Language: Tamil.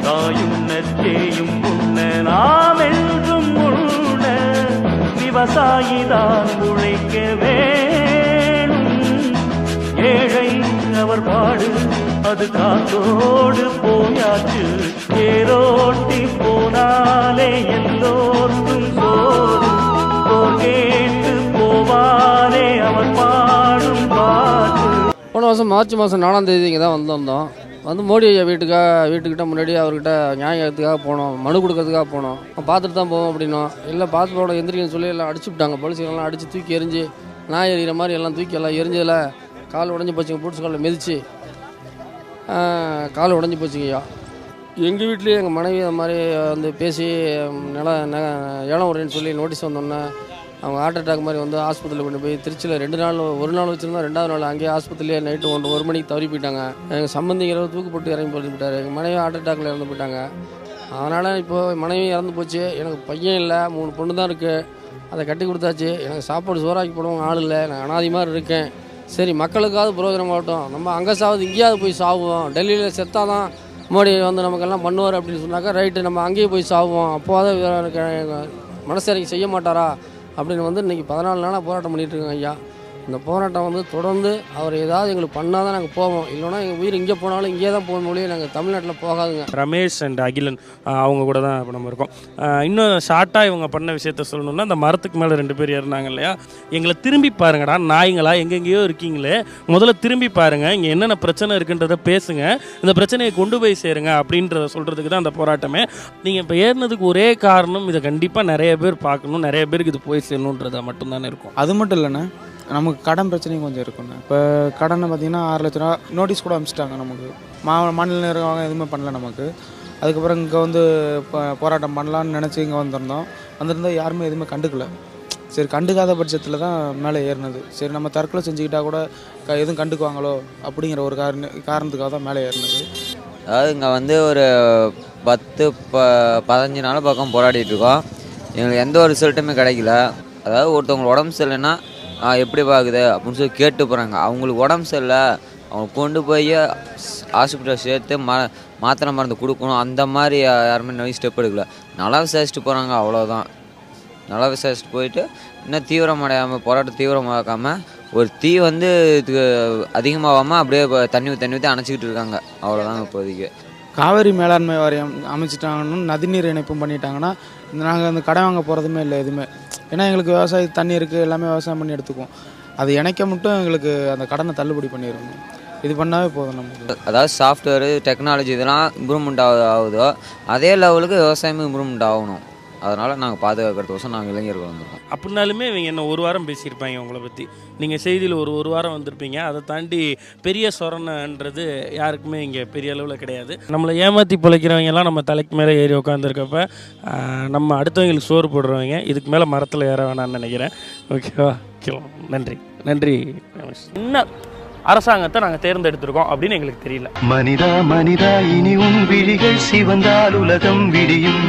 தாயும் நெற்றேயும் உண்ண நாம் என்றும் உண்ண விவசாயிதான் உழைக்க வேணும். ஏழை அவர் பாடு அது காத்தோடு போயாச்சு. ஏரோட்டி போனாலே எல்லோருக்கும் சோறு. போர் கேட்டு போவாரே அவர் பாடும் பாட்டு. போன வருஷம் மார்ச் மாதம் 4ஆம் தேதி இங்கே தான் வந்திருந்தோம். வந்து மோடி ஐயா வீட்டுக்கிட்ட முன்னாடி அவர்கிட்ட நியாயம் எடுத்துக்காக போனோம், மனு கொடுக்கறதுக்காக போனோம். பார்த்துட்டு தான் போவோம் அப்படின்னோம். இல்லை பார்த்து போனோம் எந்திரிக்கன்னு சொல்லி எல்லாம் அடிச்சு விட்டாங்க. போலீஸ்காரெல்லாம் அடித்து தூக்கி எரிஞ்சு நாய் எறிகிற மாதிரி எல்லாம் தூக்கி எல்லாம் எரிஞ்சதில் கால் உடஞ்சி போச்சுங்க. பூட்ஸ் காலில் மிதித்து கால் உடஞ்சி போச்சுங்கய்யா. எங்கள் வீட்லேயே எங்கள் மனைவி அந்த மாதிரி வந்து பேசி ஏலம் வரேன்னு சொல்லி நோட்டீஸ் வந்தோன்னே அவங்க ஹார்ட் அட்டாக் மாதிரி வந்து ஆஸ்பத்திரியில் கொண்டு போய் திருச்சியில் 2 நாள் ஒரு நாள் வச்சுருந்தோம். 2வது நாள் அங்கேயே ஆஸ்பத்திரியிலே நைட்டு 1 மணிக்கு தவறி போயிட்டாங்க. எங்கள் சம்பந்திங்கிறவர் தூக்கு போட்டு இறங்கி போயிட்டார். எங்கள் மனைவி ஹார்ட் அட்டாக்கில் இறந்து போயிட்டாங்க. அதனால் இப்போது மனைவி இறந்து போச்சு. எனக்கு பையன் இல்லை, 3 பொண்ணு தான் இருக்குது. அதை கட்டி கொடுத்தாச்சு. எனக்கு சாப்பாடு சோறாக்கி போடவும் ஆள் இல்லை. நான் அனாதி மாதிரி இருக்கேன். சரி மக்களுக்காவது புரோஜனம் ஆகட்டும், நம்ம அங்கே சாவது இங்கேயாவது போய் சாவுவோம். டெல்லியில் செத்தாக தான் மோடி வந்து நமக்கெல்லாம் பண்ணுவார் அப்படின்னு சொன்னாக்கா ரைட்டு, நம்ம அங்கேயே போய் சாவுவோம். அப்போது மனசு செய்ய மாட்டாரா அப்படின்னு வந்து இன்றைக்கி 14 நாளாக போராட்டம் பண்ணிகிட்ருக்கோங்க ஐயா. இந்த போராட்டம் வந்து தொடர்ந்து அவர் ஏதாவது எங்களுக்கு பண்ணால் தான் நாங்கள் போவோம். இல்லைனா எங்கள் உயிர் இங்கே போனாலும் இங்கே தான் போக முடியும். நாங்கள் தமிழ்நாட்டில் போகாதுங்க. ரமேஷ் அண்ட் அகிலன் அவங்க கூட தான் இப்போ நம்ம இருக்கோம். இன்னும் ஷார்ட்டாக இவங்க பண்ண விஷயத்த சொல்லணும்னா, அந்த மரத்துக்கு மேலே 2 பேர் ஏறினாங்க இல்லையா, எங்களை திரும்பி பாருங்கடா நாய்ங்களா, எங்கெங்கேயோ இருக்கீங்களே, முதல்ல திரும்பி பாருங்கள், இங்கே என்னென்ன பிரச்சனை இருக்குன்றதை பேசுங்க, இந்த பிரச்சனையை கொண்டு போய் சேருங்க அப்படின்றத சொல்கிறதுக்கு தான் அந்த போராட்டமே. நீங்கள் இப்போ ஏறினதுக்கு ஒரே காரணம், இதை கண்டிப்பாக நிறைய பேர் பார்க்கணும், நிறைய பேருக்கு இது போய் சேரணுன்றதை மட்டும்தானே இருக்கும். அது மட்டும் இல்லைண்ணே, நமக்கு கடன் பிரச்சனையும் கொஞ்சம் இருக்குண்ணே. இப்போ கடனை பார்த்திங்கன்னா 6 லட்ச ரூபா நோட்டீஸ் கூட அனுப்பிச்சிட்டாங்க நமக்கு. மாநில நிர்வாகம் எதுவுமே பண்ணல நமக்கு. அதுக்கப்புறம் இங்கே வந்து போராட்டம் பண்ணலான்னு நினச்சி இங்கே வந்திருந்தோம். யாருமே எதுவுமே கண்டுக்கல. சரி, கண்டுக்காத பட்சத்தில் தான் மேலே ஏறினது. சரி, நம்ம தற்கொலை செஞ்சுக்கிட்டால் கூட எதுவும் கண்டுக்குவாங்களோ அப்படிங்கிற ஒரு காரணத்துக்காக தான் மேலே ஏறினது. அதாவது இங்கே வந்து ஒரு 10-15 நாள் பக்கம் போராடிட்டுருக்கோம். எங்களுக்கு எந்த ஒரு ரிசல்ட்டுமே கிடைக்கல. அதாவது ஒருத்தவங்களுக்கு உடம்பு சரியில்லைன்னா எப்படி பார்க்குது அப்படின்னு சொல்லி கேட்டு போகிறாங்க. அவங்களுக்கு உடம்பு சரியில்லை, அவங்க கொண்டு போய் ஹாஸ்பிட்டல் சேர்த்து மாத்திரை மருந்து கொடுக்கணும், அந்த மாதிரி யாருமே நிறைய ஸ்டெப் எடுக்கல. நல்லா விசாரிச்சுட்டு போகிறாங்க, அவ்வளோதான். நல்லா விசாரிச்சுட்டு போயிட்டு இன்னும் தீவிரமடையாமல், போராட்டம் தீவிரமாக்காமல், ஒரு தீ வந்து இதுக்கு அதிகமாகாமல் அப்படியே தண்ணி ஊற்றி அணைச்சிக்கிட்டு இருக்காங்க, அவ்வளோதாங்க இப்போதைக்கு. காவேரி மேலாண்மை வாரியம் அமைச்சிட்டாங்கன்னு நதிநீர் இணைப்பும் பண்ணிட்டாங்கன்னா நாங்கள் அந்த கடை வாங்க போகிறதுமே இல்லை எதுவுமே. ஏன்னா எங்களுக்கு விவசாய தண்ணி இருக்குது, எல்லாமே விவசாயம் பண்ணி எடுத்துக்குவோம். அது இணைக்க மட்டும் எங்களுக்கு அந்த கடனை தள்ளுபடி பண்ணிடணும். இது பண்ணாவே போதும் நமக்கு. அதாவது சாஃப்ட்வேரு டெக்னாலஜி இதெல்லாம் இம்ப்ரூவ்மெண்ட் ஆகுதோ அதே லெவலுக்கு விவசாயமும் இம்ப்ரூவ்மெண்ட் ஆகணும். அதனால் நாங்கள் பாதுகாக்கிறதுக்கோசம் நாங்கள் இளைஞர்கள் வந்திருக்கோம். அப்படின்னாலுமே இவங்க என்ன 1 வாரம் பேசியிருப்பாங்க உங்களை பற்றி. நீங்கள் செய்தியில் ஒரு வாரம் வந்திருப்பீங்க. அதை தாண்டி பெரிய சொரணன்றது யாருக்குமே இங்கே பெரிய அளவில் கிடையாது. நம்மளை ஏமாற்றி பிழைக்கிறவங்கெல்லாம் நம்ம தலைக்கு மேலே ஏறி உட்காந்துருக்கப்ப நம்ம அடுத்தவங்களுக்கு சோறு போடுறவங்க இதுக்கு மேலே மரத்தில் ஏற வேணான்னு நினைக்கிறேன். ஓகேவா? நன்றி நன்றி. என்ன அரசாங்கத்தை நாங்கள் தேர்ந்தெடுத்திருக்கோம் அப்படின்னு எங்களுக்கு தெரியல. மனிதா இனி உன் விழிகள் சிவந்தால் உலகம் விடியும்.